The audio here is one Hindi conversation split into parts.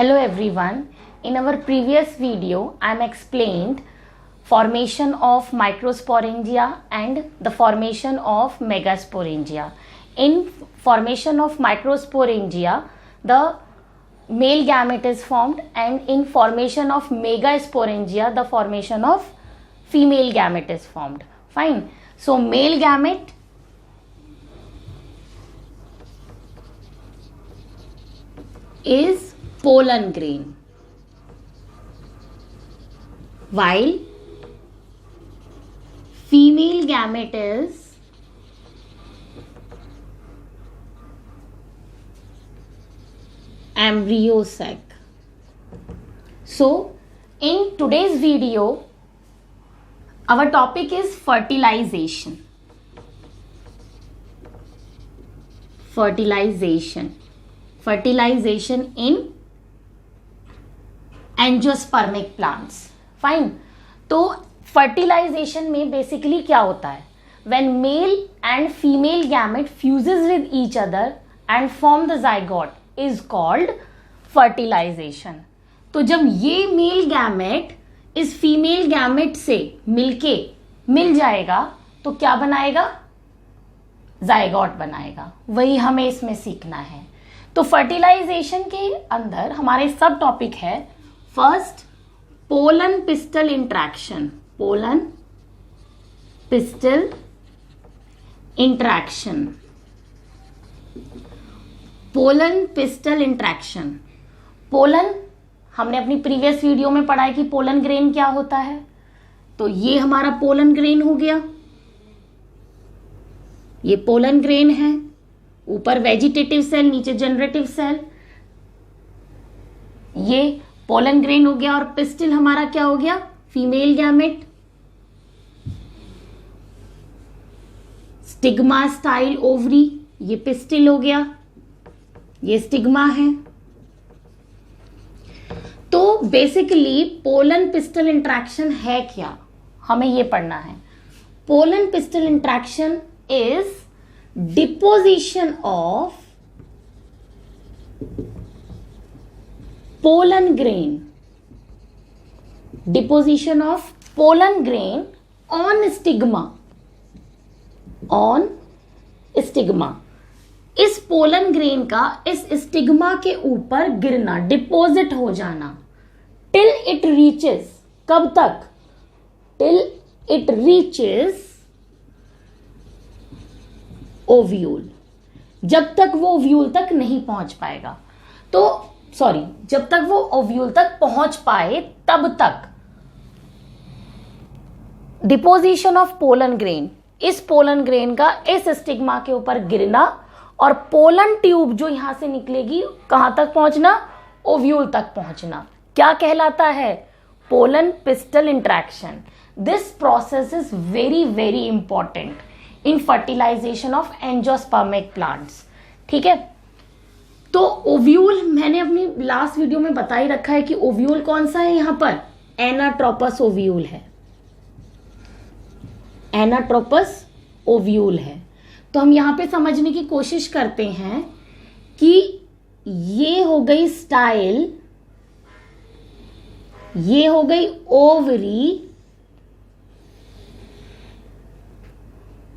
Hello everyone. In our previous video, I am explained formation of microsporangia and the formation of megasporangia. In formation of microsporangia, the male gamete is formed, and in formation of megasporangia, the formation of female gamete is formed. Fine. So male gamete is pollen grain, while female gamete is embryo sac. So in today's video, our topic is fertilization. Fertilization in angiospermic plants. Fine. तो फर्टिलाइजेशन में बेसिकली क्या होता है? When male and female gamete fuses with each other and form the zygote is called fertilization. तो जब ये मेल गैमेट इस फीमेल गैमेट से मिल जाएगा तो क्या बनाएगा? जाइगोट बनाएगा. वही हमें इसमें सीखना है. तो फर्टिलाइजेशन के अंदर हमारे सब टॉपिक है. First, pollen pistil interaction. Pollen pistil interaction. Pollen pistil interaction. Pollen हमने अपनी प्रीवियस वीडियो में पढ़ा है कि पोलन ग्रेन क्या होता है. तो ये हमारा पोलन ग्रेन हो गया. ये पोलन ग्रेन है. ऊपर वेजिटेटिव सेल, नीचे जनरेटिव सेल. ये पोलन ग्रेन हो गया. और पिस्टिल हमारा क्या हो गया? Female gamete. Stigma style ovary, ये पिस्टिल हो गया. ये स्टिग्मा है. तो बेसिकली पोलन पिस्टल इंट्रैक्शन है क्या, हमें ये पढ़ना है. Pollen pistil interaction is deposition of pollen grain. Deposition of pollen grain on stigma. On stigma. इस पोलन ग्रेन का इस स्टिग्मा के ऊपर गिरना, डिपोजिट हो जाना. टिल इट रीचेस, कब तक? Till it reaches ovule. जब तक वो ओव्यूल तक नहीं पहुंच पाएगा. तो जब तक वो ओव्यूल तक पहुंच पाए तब तक डिपोजिशन ऑफ पोलन ग्रेन, इस पोलन ग्रेन का इस स्टिग्मा के ऊपर गिरना और पोलन ट्यूब जो यहां से निकलेगी कहां तक पहुंचना? ओव्यूल तक पहुंचना. क्या कहलाता है? Pollen pistil interaction. This process is very very important in fertilization of angiospermic plants. ठीक है. तो ओव्यूल मैंने अपनी लास्ट वीडियो में बता ही रखा है कि ओव्यूल कौन सा है. यहां पर एनाट्रोपस ओव्यूल है. एनाट्रोपस ओव्यूल है. तो हम यहां पे समझने की कोशिश करते हैं कि ये हो गई स्टाइल, ये हो गई ओवरी,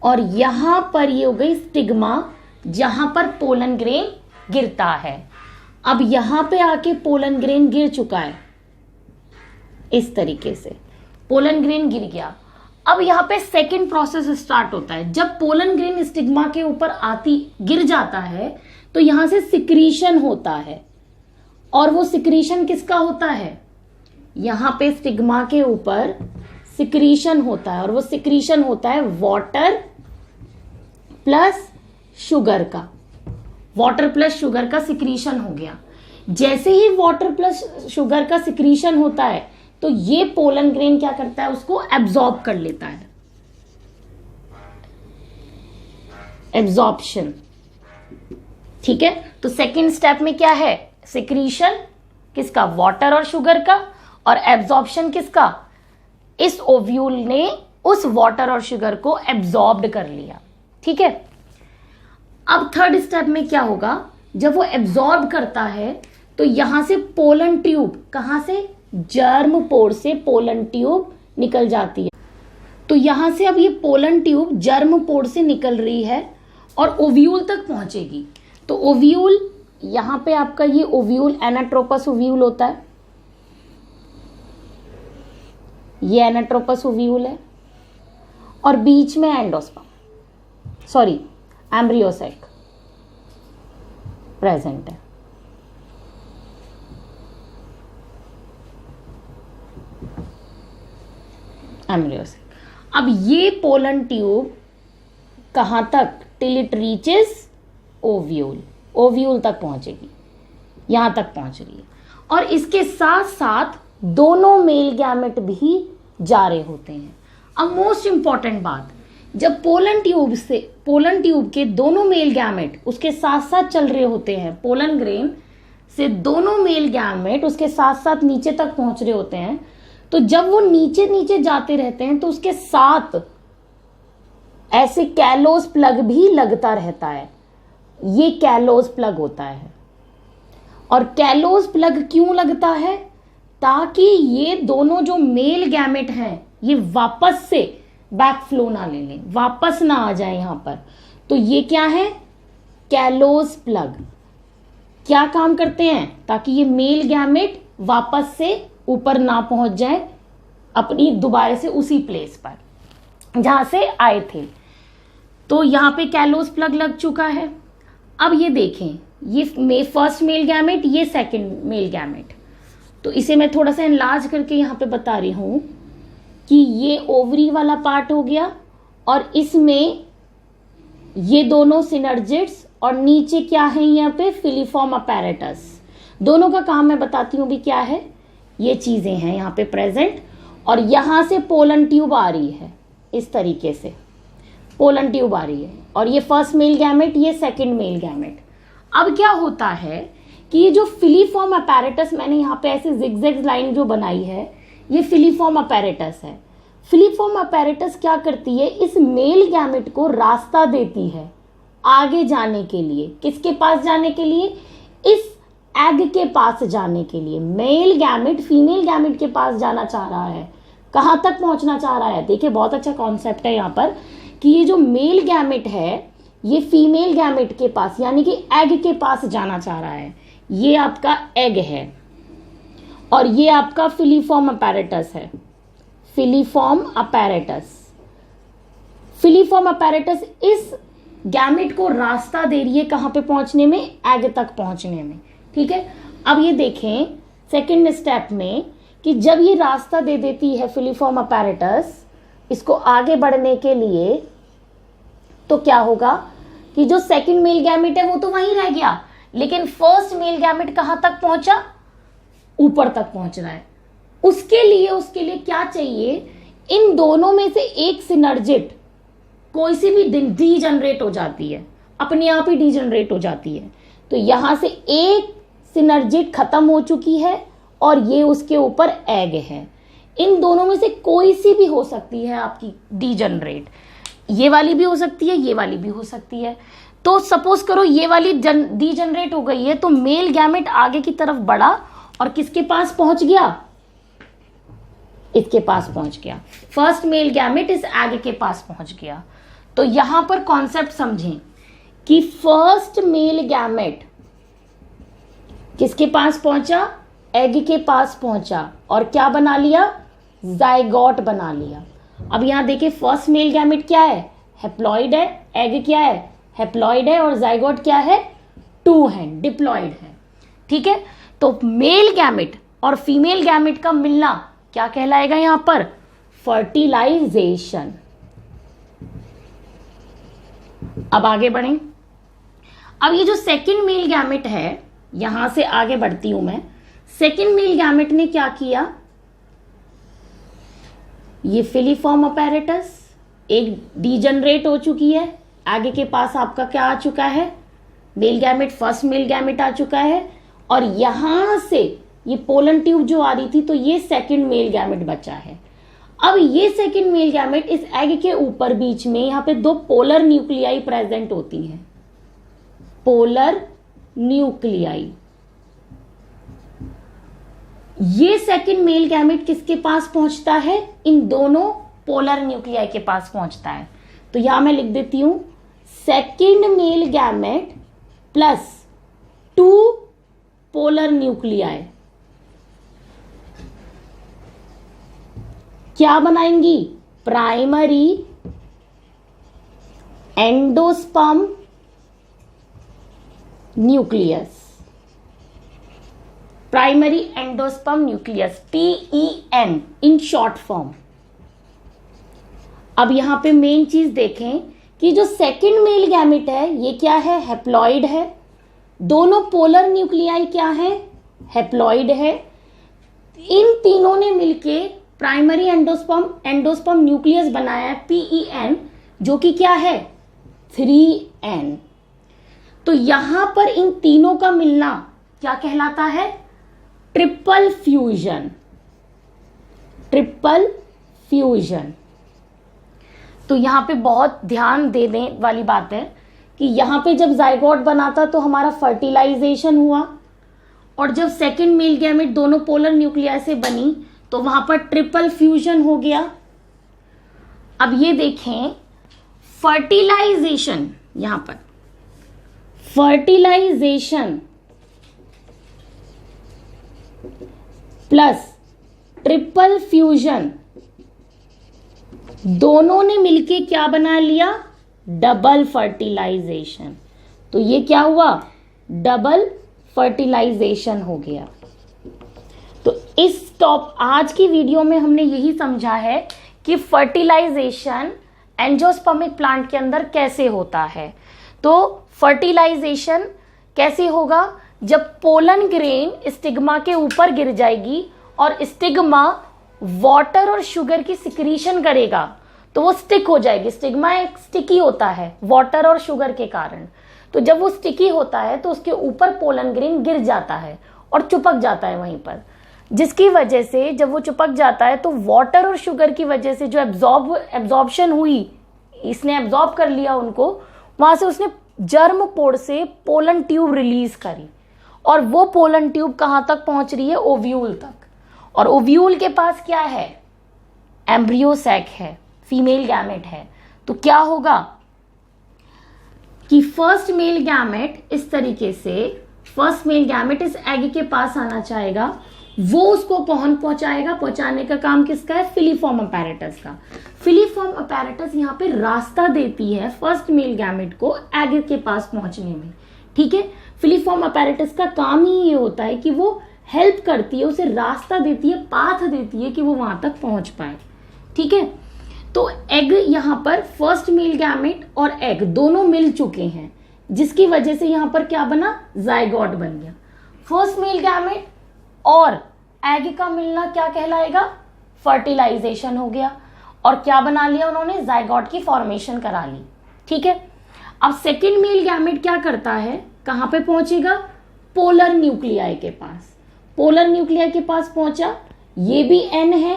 और यहां पर ये हो गई स्टिग्मा जहां पर पोलन ग्रेन गिरता है. अब यहां पे आके पोलन ग्रेन गिर चुका है. इस तरीके से पोलन ग्रेन गिर गया. अब यहां पे सेकंड प्रोसेस स्टार्ट होता है. जब पोलन ग्रेन स्टिग्मा के ऊपर गिर जाता है तो यहां से सिक्रीशन होता है. और वो सिक्रीशन किसका होता है? यहां पे स्टिग्मा के ऊपर सिक्रीशन होता है. और वो सिक्रीशन होता है वाटर प्लस शुगर का. वाटर प्लस शुगर का सिक्रीशन हो गया. जैसे ही वाटर प्लस शुगर का सिक्रीशन होता है तो ये पोलन ग्रेन क्या करता है? उसको एब्जॉर्ब कर लेता है. एब्जॉर्प्शन. ठीक है. तो सेकेंड स्टेप में क्या है? सिक्रीशन किसका? वाटर और शुगर का. और एब्जॉर्प्शन किसका? इस ओव्यूल ने उस वाटर और शुगर को एब्जॉर्ब कर लिया. ठीक है. अब थर्ड स्टेप में क्या होगा? जब वो एब्जॉर्ब करता है तो यहां से पोलन ट्यूब, कहां से, जर्म पोर से पोलन ट्यूब निकल जाती है। तो यहां से अब ये पोलन ट्यूब जर्म पोर से निकल रही है और ओव्यूल तक पहुंचेगी। तो ओव्यूल, यहां पे आपका ये ओव्यूल एनाट्रोपस ओव्यूल होता है, ये एनाट्रोपस ओव्यूल है, और बीच में एंडोस्पर्म, सॉरी एम्ब्रियोसाइक प्रेजेंट है। एम्ब्रियोसाइक। अब ये पोलन ट्यूब कहां तक, till it reaches ovule, ovule तक पहुंचेगी, यहां तक पहुंच रही है। और इसके साथ साथ दोनों मेल गैमेट भी जा रहे होते हैं। अब मोस्ट इंपॉर्टेंट बात, जब पोलन ट्यूब के दोनों मेल गैमेट उसके साथ साथ चल रहे होते हैं, पोलन ग्रेन से दोनों मेल गैमेट उसके साथ साथ नीचे तक पहुंच रहे होते हैं, तो जब वो नीचे नीचे जाते रहते हैं तो उसके साथ ऐसे कैलोस प्लग भी लगता रहता है, ये कैलोस प्लग होता है। और कैलोस प्लग क्यों लगता है, ताकि ये दोनों जो मेल गैमेट हैं ये वापस से बैक फ्लो ना ले लें, वापस ना आ जाए यहां पर। तो ये क्या है, कैलोस प्लग क्या काम करते हैं, ताकि ये मेल गैमेट वापस से ऊपर ना पहुंच जाए अपनी दोबारा से उसी प्लेस पर जहां से आए थे। तो यहां पे कैलोस प्लग लग चुका है। अब ये देखें, ये फर्स्ट मेल गैमेट, ये सेकंड मेल गैमेट। तो इसे मैं थोड़ा सा एनलार्ज करके यहां पे बता रही हूं कि ये ओवरी वाला पार्ट हो गया, और इसमें ये दोनों सिनर्जिड्स, और नीचे क्या है यहाँ पे, फिलीफॉर्म अपैरेटस। दोनों का काम मैं बताती हूँ भी क्या है। ये चीजें हैं यहाँ पे प्रेजेंट, और यहां से पोलन ट्यूब आ रही है, इस तरीके से पोलन ट्यूब आ रही है, और ये फर्स्ट मेल गैमेट, ये सेकंड मेल गैमेट। अब क्या होता है कि ये जो फिलीफॉर्म अपैरेटस, मैंने यहाँ पे ऐसे जिगजैग लाइन जो बनाई है, ये फिलीफॉर्म अपैरेटस है। फिलीफॉर्म अपैरेटस क्या करती है, इस मेल गैमेट को रास्ता देती है आगे जाने के लिए। किसके पास जाने के लिए, इस एग के पास जाने के लिए। मेल गैमेट फीमेल गैमेट के पास जाना चाह रहा है, कहां तक पहुंचना चाह रहा है। देखिए बहुत अच्छा कॉन्सेप्ट है यहाँ पर कि ये जो मेल गैमेट है ये फीमेल गैमेट के पास, यानी कि एग के पास जाना चाह रहा है। ये आपका एग है और ये आपका फिलीफॉर्म अपैरेटस है। फिलीफॉर्म अपैरेटस, फिलीफॉर्म अपैरेटस इस गैमेट को रास्ता दे रही है कहां पे पहुंचने में, एग तक पहुंचने में। ठीक है, अब ये देखें सेकंड स्टेप में कि जब ये रास्ता दे देती है फिलीफॉर्म अपैरेटस इसको आगे बढ़ने के लिए, तो क्या होगा कि जो सेकंड मेल गैमेट है वो तो वहीं रह गया, लेकिन फर्स्ट मेल गैमेट कहां तक पहुंचा, ऊपर तक पहुंच रहा है। उसके लिए क्या चाहिए, इन दोनों में से एक सिनर्जिट कोई सी भी डीजनरेट हो जाती है, अपने आप ही डीजनरेट हो जाती है। तो यहां से एक सिनर्जिट खत्म हो चुकी है और ये उसके ऊपर एग है। इन दोनों में से कोई सी भी हो सकती है आपकी डीजनरेट, ये वाली भी हो सकती है, ये वाली भी हो सकती है। तो सपोज करो ये वाली डीजनरेट हो गई है, तो मेल गैमेट आगे की तरफ बढ़ा और किसके पास पहुंच गया, इसके पास पहुंच गया। फर्स्ट मेल गैमेट इस एग के पास पहुंच गया। तो यहां पर कॉन्सेप्ट समझें कि फर्स्ट मेल गैमेट किसके पास पहुंचा, एग के पास पहुंचा और क्या बना लिया, जाइगोट बना लिया। अब यहां देखिए फर्स्ट मेल गैमेट क्या है, हैप्लॉइड है, एग क्या है, हैप्लॉइड है, और जाइगोट क्या है, 2 है, डिप्लॉइड है। ठीक है, तो मेल गैमेट और फीमेल गैमेट का मिलना क्या कहलाएगा यहां पर, फर्टिलाइजेशन। अब आगे बढ़ें। अब ये जो सेकंड मेल गैमेट है, यहां से आगे बढ़ती हूं मैं। सेकंड मेल गैमेट ने क्या किया, ये फिलीफॉर्म अपैरेटस एक डीजनरेट हो चुकी है, आगे के पास आपका क्या आ चुका है, male gamete, first male gamete आ चुका है, और यहां से ये पोलन ट्यूब जो आ रही थी, तो ये सेकंड मेल गैमेट बचा है। अब ये सेकंड मेल गैमेट इस एग के ऊपर बीच में यहां पे 2 पोलर न्यूक्लियाई प्रेजेंट होती हैं, पोलर न्यूक्लियाई। ये सेकंड मेल गैमेट किसके पास पहुंचता है? इन दोनों पोलर न्यूक्लियाई के पास पहुंचता है। तो यहां मैं लिख देती हूं second male gamete plus 2 polar nuclei क्या बनाएंगी? Primary endosperm nucleus, primary endosperm nucleus, PEN in short form. अब यहां पे मेन चीज देखें कि जो सेकंड मेल गैमेट है ये क्या है? हैप्लॉइड है। दोनों पोलर न्यूक्लियाई क्या है? हैप्लॉइड है। इन तीनों ने मिलके प्राइमरी एंडोस्पर्म न्यूक्लियस बनाया है PEN, जो कि क्या है? 3N। तो यहां पर इन तीनों का मिलना क्या कहलाता है? Triple fusion. Triple fusion. तो यहां पे बहुत ध्यान देने वाली बात है कि यहां पे जब जाइगोट बना था तो हमारा फर्टिलाइजेशन हुआ, और जब सेकंड मेल गैमेट दोनों पोलर न्यूक्लियाई से बनी तो वहां पर ट्रिपल फ्यूजन हो गया। अब ये देखें फर्टिलाइजेशन, यहां पर फर्टिलाइजेशन प्लस ट्रिपल फ्यूजन दोनों ने मिलके क्या बना लिया? Double fertilization. तो ये क्या हुआ? डबल फर्टिलाइजेशन हो गया। तो इस आज की वीडियो में हमने यही समझा है कि फर्टिलाइजेशन एंजियोस्पर्मिक प्लांट के अंदर कैसे होता है। तो फर्टिलाइजेशन कैसे होगा? जब पोलन ग्रेन स्टिग्मा के ऊपर गिर जाएगी और स्टिग्मा वाटर और शुगर की सिक्रीशन करेगा तो वो स्टिक हो जाएगी। स्टिग्मा एक स्टिकी होता है वाटर और शुगर के कारण। तो जब वो स्टिकी होता है तो उसके ऊपर पोलन ग्रेन गिर जाता है और चिपक जाता है वहीं पर, जिसकी वजह से जब वो चिपक जाता है तो वाटर और शुगर की वजह से जो एब्जॉर्प्शन हुई, इसने एब्जॉर्ब कर लिया उनको, वहां से उसने जर्म पोर से पोलन ट्यूब रिलीज करी, और वो पोलन ट्यूब कहां तक पहुंच रही है? ओव्यूल तक। और ओव्यूल के पास क्या है? एम्ब्रियो सैक है, फीमेल गैमेट है। तो क्या होगा कि फर्स्ट मेल गैमेट इस तरीके से, फर्स्ट मेल गैमेट इस एग के पास आना चाहेगा, वो उसको पहुंचाएगा। पहुंचाने का काम किसका है? फिलीफॉर्म अपैरेटस का। फिलीफॉर्म अपैरेटस यहाँ पे रास्ता देती है फर्स्ट मेल गैमेट को एग के पास पहुंचने में। ठीक है, फिलीफॉर्म अपैरेटस का काम ही ये होता है कि वो हेल्प करती है, उसे रास्ता देती है, पाथ देती है कि वो वहां तक पहुंच पाए। ठीक है, तो एग यहाँ पर फर्स्ट मेल गैमेट और एग दोनों मिल चुके हैं, जिसकी वजह से यहाँ पर क्या बना? जाइगोट बन गया। फर्स्ट मेल गैमेट और एग का मिलना क्या कहलाएगा? फर्टिलाइजेशन हो गया। और क्या बना लिया उन्होंने? जाइगोट की फॉर्मेशन करा ली। ठीक है, अब सेकेंड मेल गैमेट क्या करता है? कहां पे पहुंचेगा? पोलर न्यूक्लियाई के पास। पोलर न्यूक्लियाई के पास पहुंचा, ये भी एन है,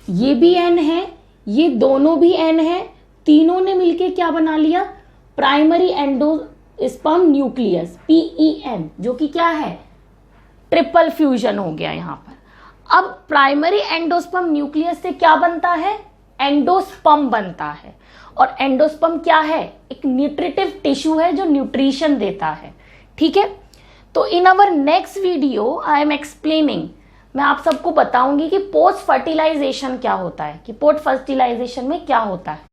ये भी एन है, ये दोनों भी एन है, तीनों ने मिलके क्या बना लिया? प्राइमरी एंडोस्पर्म न्यूक्लियस, PEN, जो कि क्या है? ट्रिपल फ्यूजन हो गया यहां पर। अब प्राइमरी एंडोस्पर्म न्यूक्लियस से क्या बनता है? एंडोस्पर्म बनता है। और एंडोस्पर्म क्या है? एक न्यूट्रिटिव टिश्यू है जो न्यूट्रिशन देता है। ठीक है, तो in our next video I am explaining, मैं आप सबको बताऊंगी कि पोस्ट फर्टिलाइजेशन क्या होता है, कि पोस्ट फर्टिलाइजेशन में क्या होता है।